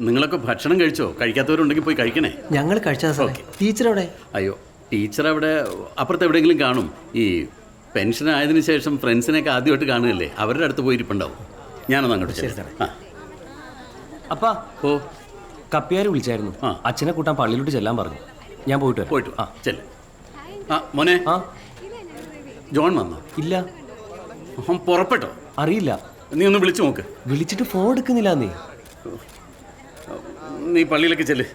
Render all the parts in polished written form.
നിങ്ങളൊക്കെ ഭക്ഷണം കഴിച്ചോ? കഴിക്കാത്തവരുണ്ടെങ്കിൽ പോയി കഴിക്കണേ. ഞങ്ങൾ കഴിച്ചാൽ സാർ. ടീച്ചർ അവിടെ? അയ്യോ, ടീച്ചർ അവിടെ അപ്പുറത്ത് എവിടെയെങ്കിലും കാണും. ഈ പെൻഷൻ ആയതിനു ശേഷം ഫ്രണ്ട്സിനെയൊക്കെ ആദ്യമായിട്ട് കാണുകയല്ലേ, അവരുടെ അടുത്ത് പോയിരിപ്പുണ്ടാവും. ഞാനൊന്ന് അങ്ങോട്ട്. ശരി സാറേ. അപ്പാ, ഓ, കപ്പിയാർ വിളിച്ചായിരുന്നു. അച്ഛനെ കൂട്ടാൻ പള്ളിയിലോട്ട് ചെല്ലാൻ പറഞ്ഞു. ഞാൻ പോയിട്ട് ചെല്ല. മോനെ, ജോൺ വന്നോ? ഇല്ല. പുറപ്പെട്ടോ? അറിയില്ല. നീ ഒന്ന് വിളിച്ചു നോക്ക്. വിളിച്ചിട്ട് ഫോൺ എടുക്കുന്നില്ല. നീ പള്ളിയിലേക്ക് ചെല്ല്.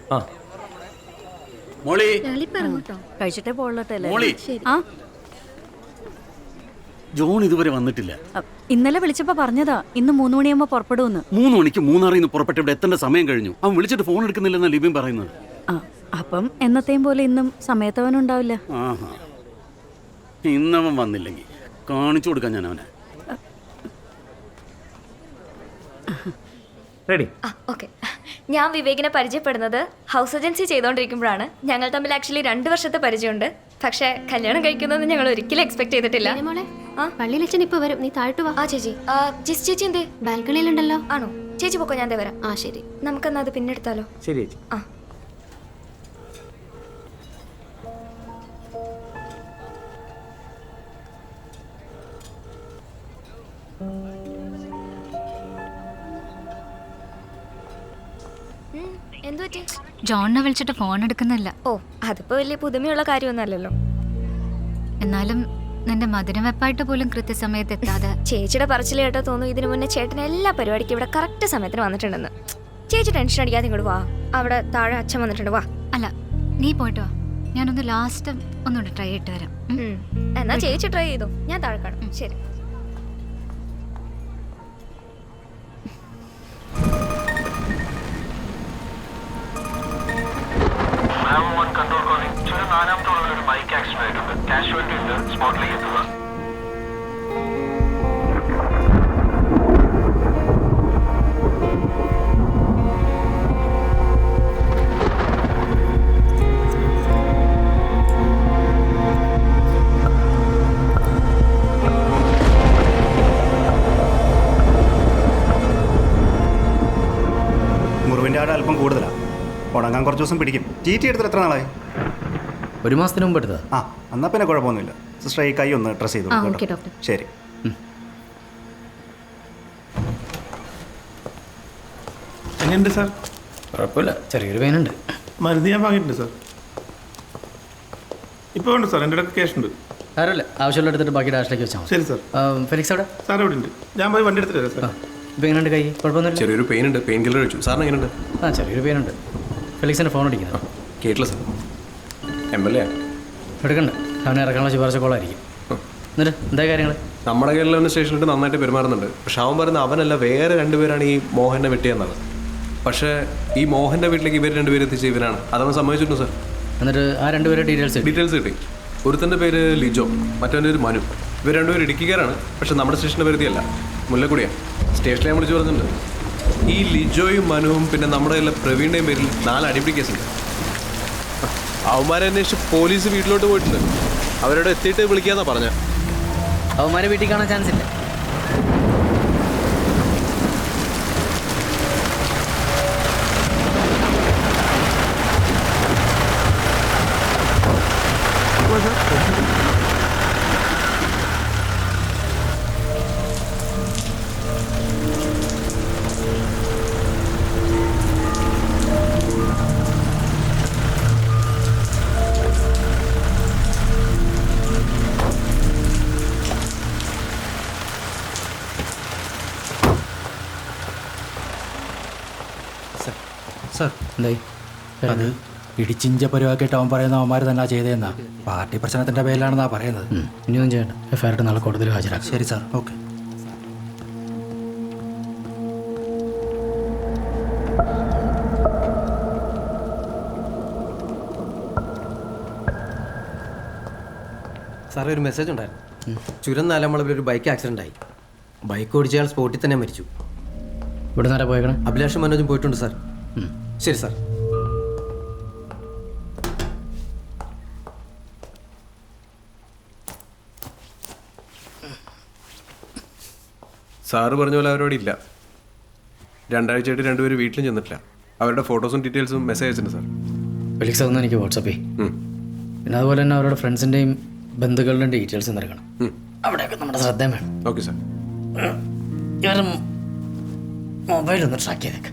മോളി, കഴിച്ചിട്ടേ മോളി. ജോൺ ഇതുവരെ വന്നിട്ടില്ല. ഇന്നലെ വിളിച്ചപ്പോ പറഞ്ഞതാ ഇന്ന് 3 മണിയാകുമ്പോ പുറപ്പെടുമെന്ന്. 3 മണിക്ക് മൂന്നാറിൽ നിന്ന് പുറപ്പെട്ട് ഇവിടെ എത്തേണ്ട സമയം കഴിഞ്ഞു. അവൻ വിളിച്ചിട്ട് ഫോൺ എടുക്കുന്നില്ലെന്നാ ലിബിൻ പറയുന്നത്. അപ്പം എന്നത്തെയും പോലെ ഇന്നും സമയത്തവനുണ്ടാവില്ല. ഇന്നവൻ വന്നില്ലെങ്കിൽ കാണിച്ചു കൊടുക്കാൻ ഞാൻ അവനെ. റെഡി? ഓക്കെ. ഞാൻ വിവേകിനെ പരിചയപ്പെടുന്നത് ഹൗസ് ഏജൻസി ചെയ്തുകൊണ്ടിരിക്കുമ്പോഴാണ്. ഞങ്ങൾ തമ്മിൽ ആക്ച്വലി 2 വർഷത്തെ പരിചയമുണ്ട്. പക്ഷേ കല്യാണം കഴിക്കുന്നതെന്ന് ഞങ്ങൾ ഒരിക്കലും എക്സ്പെക്ട് ചെയ്തിട്ടില്ല. പള്ളിയിൽ അച്ഛൻ ഇപ്പൊ വരും, നീ താഴ്ത്തു വാ. ചേച്ചി, ജിസ് ചേച്ചി എന്തേ? ബാൽക്കണിയിലുണ്ടല്ലോ. ആണോ? ചേച്ചി പൊക്കോ, ഞാൻ വരാം. ശരി. നമുക്കെന്നാ അത് പിന്നെ എടുത്താലോ? ശരി ചേച്ചി. ജോണിനെ വിളിച്ചിട്ട് ഫോൺ എടുക്കുന്നില്ല. ഓ, അതിപ്പോ വലിയ പുതുമയുള്ള കാര്യമൊന്നുമല്ലല്ലോ. എന്നാലും നിന്റെ മധുരം വെപ്പായിട്ട് പോലും കൃത്യസമയത്ത് എത്താതെ. ചേച്ചിയുടെ പറച്ചിൽ കേട്ടോ തോന്നുന്നു ഇതിനു മുന്നേ ചേട്ടൻ എല്ലാ പരിപാടിക്കും ഇവിടെ കറക്റ്റ് സമയത്തിന് വന്നിട്ടുണ്ടെന്ന്. ചേച്ചി ടെൻഷൻ അടിക്കാതെ ഇങ്ങോട്ട് വാ. അവിടെ താഴെ അച്ഛൻ വന്നിട്ടുണ്ട്. വാ. അല്ല, നീ പോയിട്ട് വാ. ഞാനൊന്ന് ലാസ്റ്റ് ഒന്നുകൂടെ ട്രൈ ചെയ്തിട്ട് വരാം. എന്നാ ചേച്ചി ട്രൈ ചെയ്തോ, ഞാൻ താഴെ കാണും. ശരി. Control calling. ചുരം 4ാം ഫ്ലോറിൽ ഒരു ബൈക്ക് ആക്സിഡന്റ് ആയിട്ടുണ്ട്. കാഷ്വാലിറ്റി ഉണ്ട്. സ്പോട്ടിലേക്ക് എത്തുക. മുറിവിൻ്റെ ആട് അല്പം കൂടുതലാണ്. ഉണങ്ങാൻ കുറച്ച് ദിവസം പിടിക്കും. TT എടുത്തിട്ട് എത്ര നാളായി? 1 മാസത്തിന് മുമ്പ് എടുത്തതാ. എന്നാൽ പിന്നെ കുഴപ്പമൊന്നുമില്ല. സിസ്റ്റർ ഈ കൈ ഒന്ന് ഡ്രസ് ചെയ്തു. ശരി. എങ്ങനെയുണ്ട് സാർ? കുഴപ്പമില്ല, ചെറിയൊരു വേനുണ്ട്. മരുന്ന് ഞാൻ വാങ്ങിയിട്ടുണ്ട് സാർ. ഇപ്പോൾ ഉണ്ട് സാർ, എൻ്റെ അടുത്ത് ക്യാഷ് ഉണ്ട്. സാരമില്ല, ആവശ്യമുള്ള എടുത്തിട്ട് ബാക്കി ഡാഷിലേക്ക് വെച്ചാൽ മതി. ശരി സാർ. ഫെലിക്സ് അവിടെ? സാർ അവിടെ ഉണ്ട്. ഞാൻ പോയി വണ്ടി എടുത്തിട്ട് വരാം സാർ. ഇപ്പം എങ്ങനെയുണ്ട് കൈ? കുഴപ്പമൊന്നുമില്ല. ചെറിയൊരു പെയിൻ ഉണ്ട്. പെയിൻ കില്ലർ കഴിച്ചു. സാറിന് എങ്ങനെയുണ്ട്? ചെറിയൊരു പേനുണ്ട്. ഫെലിക്സിൻ്റെ ഫോൺ അടിക്കുന്നത് കേട്ടില്ല സാർ. MLA എടുക്കണ്ട, അവനെ ഇറക്കാനുള്ള ശുപാർശ കോളായിരിക്കും. എന്നിട്ട് എന്താ കാര്യങ്ങൾ? നമ്മുടെ കേരളം സ്റ്റേഷനിൽ നന്നായിട്ട് പെരുമാറുന്നുണ്ട്. പക്ഷെ അവൻ പറയുന്ന അവനല്ല, വേറെ 2 പേരാണ് ഈ മോഹനെ വെട്ടിയെന്നാണ്. പക്ഷേ ഈ മോഹൻ്റെ വീട്ടിലേക്ക് ഇവർ 2 പേര് എത്തിച്ച ഇവനാണ്. അതവൻ സമ്മതിച്ചിട്ടുണ്ട് സാർ. എന്നിട്ട് ആ 2 പേരുടെ ഡീറ്റെയിൽസ് കിട്ടി. ഒരുത്തൻ്റെ പേര് ലിജോ, മറ്റവൻ്റെ പേര് മനു. ഇവർ 2 പേര് ഇടുക്കിക്കാരാണ്. പക്ഷെ നമ്മുടെ സ്റ്റേഷൻ്റെ പരിധിയല്ല, മുല്ലക്കുടിയാണ്. സ്റ്റേഷനിൽ ഞാൻ വിളിച്ച് പറഞ്ഞിട്ടുണ്ട്. ഈ ലിജോയും മനുവും പിന്നെ നമ്മുടെ എല്ലാ പ്രവീണിൻ്റെയും പേരിൽ 4 അടിപിടി കേസുണ്ട്. അവന്മാരെ അന്വേഷിച്ച് പോലീസ് വീട്ടിലോട്ട് പോയിട്ടുണ്ട്. അവരോട് എത്തിയിട്ട് വിളിക്കാന്നാ പറഞ്ഞ. അവന്മാരെ വീട്ടിൽ കാണാൻ ചാൻസ് ഇല്ല. സാർ, എന്തായി? അത് ഇടിച്ചിഞ്ച പരിവാക്കിയിട്ട് അവൻ പറയുന്ന അവന്മാർ തന്നെ ചെയ്തതെന്നാ. പാർട്ടി പ്രശ്നത്തിൻ്റെ പേരിലാണെന്നാ പറയുന്നത്. ഇനിയൊന്നും ചെയ്യണ്ട. FIR നാളെ കൂടുതൽ ഹാജരാക്കും. ശരി സാർ. ഓക്കെ. സാറേ, ഒരു മെസ്സേജ് ഉണ്ടായിരുന്നു. ചുരം 4-ാം വളവിൽ ഒരു ബൈക്ക് ആക്സിഡൻ്റ് ആയി. ബൈക്ക് ഓടിച്ചയാൾ സ്പോട്ടിൽ തന്നെ മരിച്ചു. ഇവിടെ നേരെ പോയേക്കണം. അഭിലാഷും മനോജും പോയിട്ടുണ്ട് സാർ. ശരി സാർ. സാറ് പറഞ്ഞ പോലെ അവരോട് ഇല്ല. 2 ആഴ്ചയായിട്ട് 2 പേര് വീട്ടിലും ചെന്നിട്ടില്ല. അവരുടെ ഫോട്ടോസും ഡീറ്റെയിൽസും മെസ്സേജ് അയച്ചിട്ടുണ്ട് സാർ. ഫെലിക്സ് അതൊന്നും എനിക്ക് വാട്സപ്പ് ചെയ്യും. പിന്നെ അതുപോലെ തന്നെ അവരുടെ ഫ്രണ്ട്സിൻ്റെയും ബന്ധുക്കളുടെയും ഡീറ്റെയിൽസ് നൽകണം. അവിടെയൊക്കെ നമ്മുടെ ശ്രദ്ധയും വേണം. Okay sir. ഇവരുടെ മൊബൈലൊന്ന് ട്രാക്ക് ചെയ്തേക്ക്.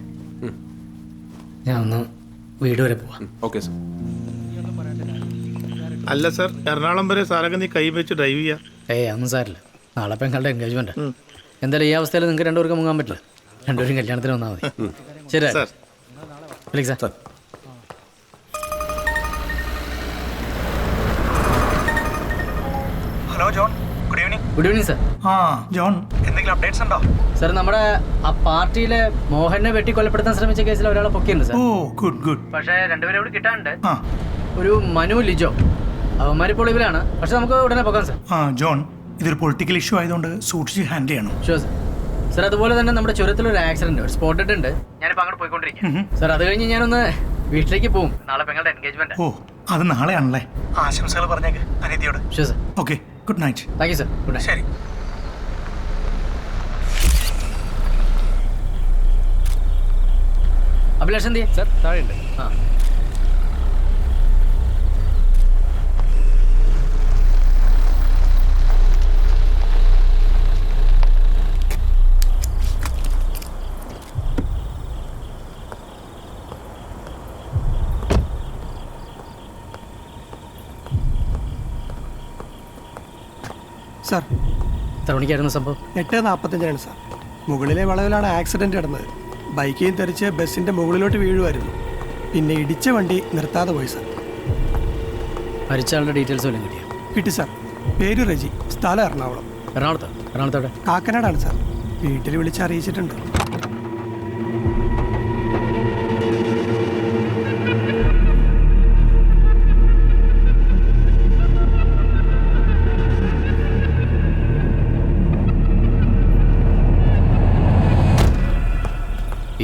ഞാൻ ഒന്ന് വീട് വരെ പോവാം. Okay sir. അല്ല സാർ, എറണാകുളം വരെ സാറൊക്കെ നീ കൈ വെച്ച് ഡ്രൈവ് ചെയ്യാം. അതൊന്നും സാരില്ല. നാളെ ഇപ്പം ഞങ്ങളുടെ എൻഗേജ്മെൻറ്റ്. എന്തായാലും ഈ അവസ്ഥയിൽ നിങ്ങൾക്ക് രണ്ടുപേർക്കും മുങ്ങാൻ പറ്റില്ല. രണ്ടുപേരും കല്യാണത്തിന് വന്നാൽ മതി. ശരി sir. Felix sir. Hello John, good evening. Good evening sir. ആ ജോൺ, എന്തെങ്കിലും അപ്ഡേറ്റ്സ് ഉണ്ടോ? സാർ, നമ്മുടെ ആ പാർട്ടിയിലെ മോഹനെ വെട്ടി കൊലപ്പെടുത്താൻ ശ്രമിച്ച കേസിൽ ഒരാളെ പൊക്കിയുണ്ട് സാർ. ഓ ഗുഡ് ഗുഡ്. പക്ഷേ രണ്ടുപേരും കൂടി കിട്ടാനുണ്ട്. ആ ഒരു മനു, ലിജോ, അവന്മാരിപ്പോൾ ഒളിവിലാണ്. പക്ഷെ നമുക്ക് ഉടനെ പോകാം സാർ. ആ ജോൺ, ഇതൊരു പൊളിറ്റിക്കൽ ഇഷ്യൂ ആയതുകൊണ്ട് സൂക്ഷിച്ച് ഹാൻഡിൽ ചെയ്യണം. Sure sir. സാർ, അതുപോലെ തന്നെ നമ്മുടെ ചുരത്തിലൊരു ആക്സിഡന്റ്, ഒരു സ്പോട്ടഡ് ഉണ്ട്. ഞാനിപ്പോൾ അങ്ങോട്ട് പോയിക്കൊണ്ടിരിക്കും സാർ. അത് കഴിഞ്ഞ് ഞാനൊന്ന് വീട്ടിലേക്ക് പോകും. നാളെ പെങ്ങളുടെ എൻഗേജ്മെന്റ്. ഓ, അത് നാളെയാണല്ലേ. ആശംസകൾ പറഞ്ഞേക്ക് അനിതിയോട്. Sure sir. Okay, good night. Thank you sir. Good night. ശരി. അഭിലാഷ് എന്ത് സാർ താഴെയുണ്ട്. ആ സാർ, എത്ര മണിക്കായിരുന്നു സംഭവം? 8:45 സാർ. മുകളിലെ വളവിലാണ് ആക്സിഡന്റ് നടന്നത്. ബൈക്കിൽ തെറിച്ച് ബസ്സിന്റെ മുകളിലോട്ട് വീഴുമായിരുന്നു. പിന്നെ ഇടിച്ച വണ്ടി നിർത്താതെ പോയി സാർ. മരിച്ച ആളുടെ ഡീറ്റെയിൽസ് വല്ലതും കിട്ടിയോ? കിട്ടി സാർ. പേര് റെജി, സ്ഥലം എറണാകുളം. എറണാകുളത്തോടെ കാക്കനാടാണ് സാർ. വീട്ടിൽ വിളിച്ച് അറിയിച്ചിട്ടുണ്ട്.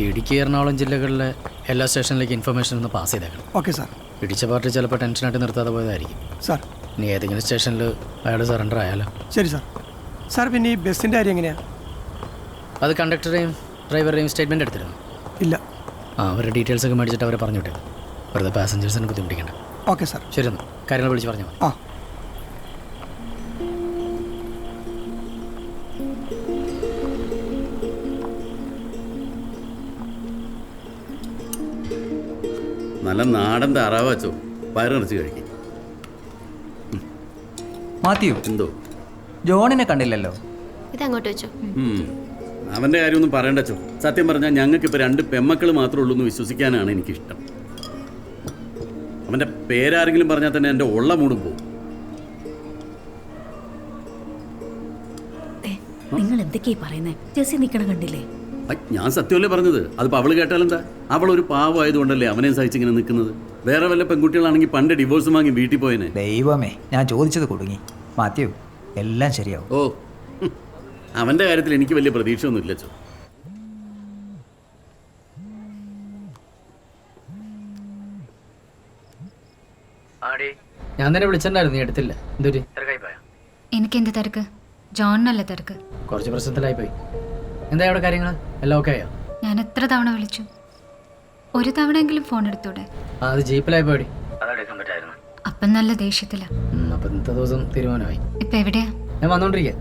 ഇടുക്കി, എറണാകുളം ജില്ലകളിലെ എല്ലാ സ്റ്റേഷനിലേക്ക് ഇൻഫർമേഷൻ ഒന്ന് പാസ് ചെയ്തേക്കണം. Okay sir. ഇടിച്ച പാർട്ടി ചിലപ്പോൾ ടെൻഷനായിട്ട് നിർത്താതെ പോയതായിരിക്കും സാർ. ഇനി ഏതെങ്കിലും സ്റ്റേഷനിൽ അയാൾ സറണ്ടർ ആയാലോ? ശരി സാർ. സാർ, പിന്നെ ഈ ബസ്സിൻ്റെ കാര്യം എങ്ങനെയാണ്? അത് കണ്ടക്ടറുടെയും ഡ്രൈവറുടെയും സ്റ്റേറ്റ്മെൻറ്റ് എടുത്തിരുന്നു. ഇല്ല. അവരുടെ ഡീറ്റെയിൽസ് ഒക്കെ മേടിച്ചിട്ട് അവരെ പറഞ്ഞു വിട്ടേ. വെറുതെ പാസഞ്ചേഴ്സിനെ ബുദ്ധിമുട്ടിക്കണ്ട. Okay sir. ശരി, എന്നാൽ കാര്യങ്ങൾ വിളിച്ച് പറഞ്ഞാൽ മതി. ആ നല്ല നാടൻ താറാവ് വെച്ചോ, വയറ് നിറച്ച് കഴിക്കും. മാത്യു, എന്തോ ജോണിനെ കണ്ടില്ലല്ലോ. ഇതങ്ങോട്ട് വെച്ചോ. അവൻ്റെ കാര്യമൊന്നും പറയണ്ടച്ചോ. സത്യം പറഞ്ഞാൽ ഞങ്ങൾക്കിപ്പോൾ 2 പെമ്മക്കൾ മാത്രമേ ഉള്ളൂ എന്ന് വിശ്വസിക്കാനാണ് എനിക്കിഷ്ടം. അവൻ്റെ പേരാരെങ്കിലും പറഞ്ഞാൽ തന്നെ എൻ്റെ ഉള്ള മൂടും പോകും. നിങ്ങൾ എന്തൊക്കെയാ പറയുന്നേ? ജെസ്സി നിൽക്കണം കണ്ടില്ലേ? ഞാൻ സത്യമല്ലേ പറഞ്ഞത്. അതിപ്പോൾ അവൾ കേട്ടാലെന്താ? അവളൊരു പാവമായതുകൊണ്ടല്ലേ അവനെ സഹിച്ചിങ്ങനെ നിൽക്കുന്നത്. വേറെ വല്ല പെൺകുട്ടികളാണെങ്കിൽ പണ്ട് ഡിവോഴ്സ് വാങ്ങി വീട്ടിൽ പോയനെ. ദൈവമേ, ഞാൻ ചോദിച്ചത് കുടുങ്ങി. മാത്യു, എല്ലാം ശരിയാവും. ഓ, അവൻ്റെ കാര്യത്തിൽ എനിക്ക് വലിയ പ്രതീക്ഷയൊന്നും ഇല്ലച്ചോ. ഞാൻ തന്നെ വിളിച്ചിട്ടുണ്ടായിരുന്നു, നീ എടുത്തില്ല. എന്തൊരു തിരക്കായി പോയാ? എനിക്കെന്ത് തിരക്ക്? ജോണിനല്ല തിരക്ക്. കുറച്ച് പ്രശ്നത്തിലായി പോയി. എന്താ അവിടെ കാര്യങ്ങൾ? എല്ലാം ഓക്കെ ആയോ? ഞാൻ എത്ര തവണ വിളിച്ചു? ഒരു തവണയെങ്കിലും ഫോൺ എടുത്തൂടെ? അത് ജീപ്പിലായി പോയി. അതെടുക്കാൻ പറ്റായിരുന്നു. അപ്പം നല്ല ദേഷ്യത്തില. അപ്പം ഇന്നത്തെ ദിവസം തീരുമാനമായി. ഇപ്പം എവിടെയാ? ഞാൻ വന്നോണ്ടിരിക്കുക.